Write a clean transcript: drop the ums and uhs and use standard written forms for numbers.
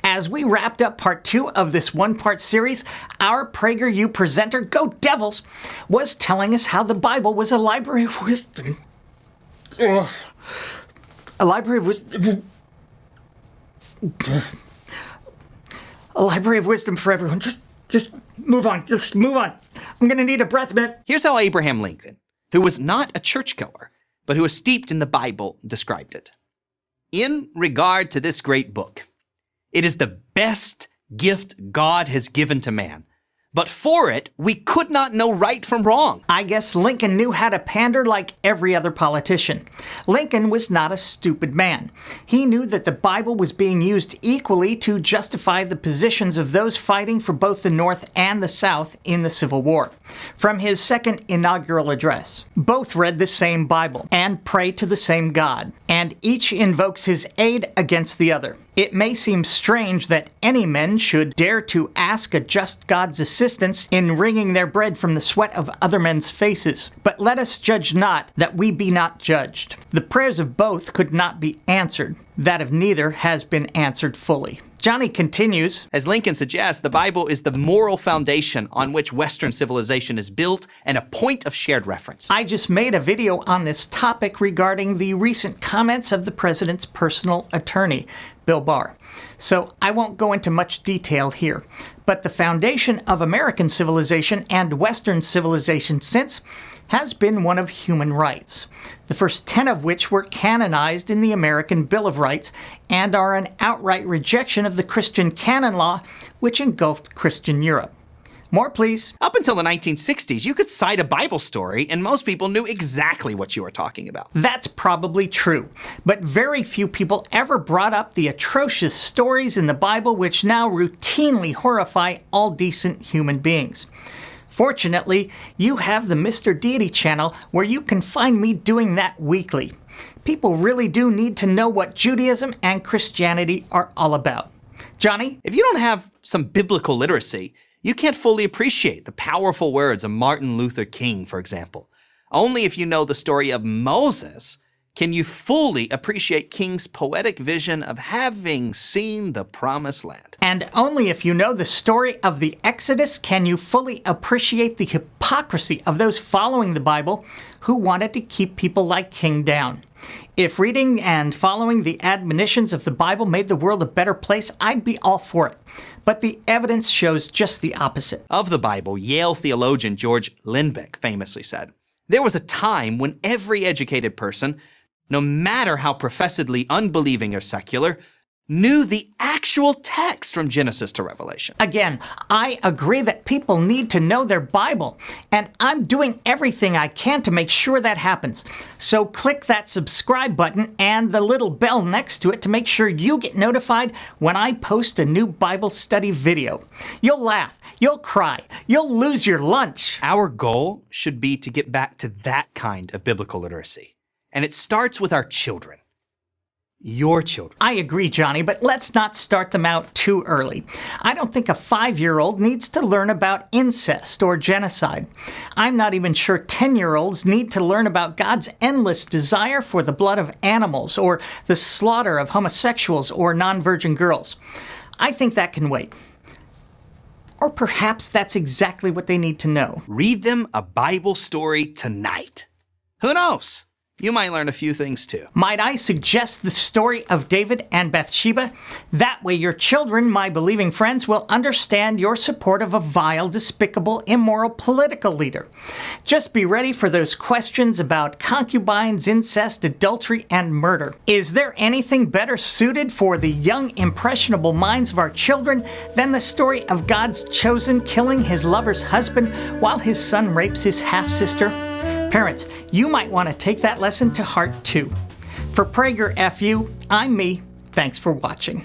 As we wrapped up part 2 of this one-part series, our PragerU presenter, Go Devils, was telling us how the Bible was a library of wisdom. A library of wisdom. A library of wisdom for everyone. Just move on. Just move on. I'm gonna need a breath mint. Here's how Abraham Lincoln, who was not a churchgoer, but who was steeped in the Bible, described it. In regard to this great book, it is the best gift God has given to man. But for it, we could not know right from wrong. I guess Lincoln knew how to pander like every other politician. Lincoln was not a stupid man. He knew that the Bible was being used equally to justify the positions of those fighting for both the North and the South in the Civil War. From his second inaugural address, both read the same Bible and pray to the same God, and each invokes his aid against the other. It may seem strange that any men should dare to ask a just God's assistance in wringing their bread from the sweat of other men's faces. But let us judge not, that we be not judged. The prayers of both could not be answered. That of neither has been answered fully. Johnny continues, as Lincoln suggests, the Bible is the moral foundation on which Western civilization is built and a point of shared reference. I just made a video on this topic regarding the recent comments of the president's personal attorney, Bill Barr. So I won't go into much detail here. But the foundation of American civilization and Western civilization since has been one of human rights, the first 10 of which were canonized in the American Bill of Rights and are an outright rejection of the Christian canon law, which engulfed Christian Europe. More, please. Up until the 1960s, you could cite a Bible story and most people knew exactly what you were talking about. That's probably true, but very few people ever brought up the atrocious stories in the Bible which now routinely horrify all decent human beings. Fortunately, you have the Mr. Deity channel where you can find me doing that weekly. People really do need to know what Judaism and Christianity are all about. Johnny? If you don't have some biblical literacy, you can't fully appreciate the powerful words of Martin Luther King, for example. Only if you know the story of Moses can you fully appreciate King's poetic vision of having seen the promised land. And only if you know the story of the Exodus can you fully appreciate the hypocrisy of those following the Bible who wanted to keep people like King down. If reading and following the admonitions of the Bible made the world a better place, I'd be all for it. But the evidence shows just the opposite. Of the Bible, Yale theologian George Lindbeck famously said, "There was a time when every educated person, no matter how professedly unbelieving or secular, knew the actual text from Genesis to Revelation." Again, I agree that people need to know their Bible, and I'm doing everything I can to make sure that happens. So click that subscribe button and the little bell next to it to make sure you get notified when I post a new Bible study video. You'll laugh, you'll cry, you'll lose your lunch. Our goal should be to get back to that kind of biblical literacy. And it starts with our children. Your children. I agree, Johnny, but let's not start them out too early. I don't think a 5-year-old needs to learn about incest or genocide. I'm not even sure 10-year-olds need to learn about God's endless desire for the blood of animals or the slaughter of homosexuals or non-virgin girls. I think that can wait. Or perhaps that's exactly what they need to know. Read them a Bible story tonight. Who knows? You might learn a few things too. Might I suggest the story of David and Bathsheba? That way your children, my believing friends, will understand your support of a vile, despicable, immoral political leader. Just be ready for those questions about concubines, incest, adultery, and murder. Is there anything better suited for the young, impressionable minds of our children than the story of God's chosen killing his lover's husband while his son rapes his half-sister? Parents, you might want to take that lesson to heart too. For PragerFU, I'm me. Thanks for watching.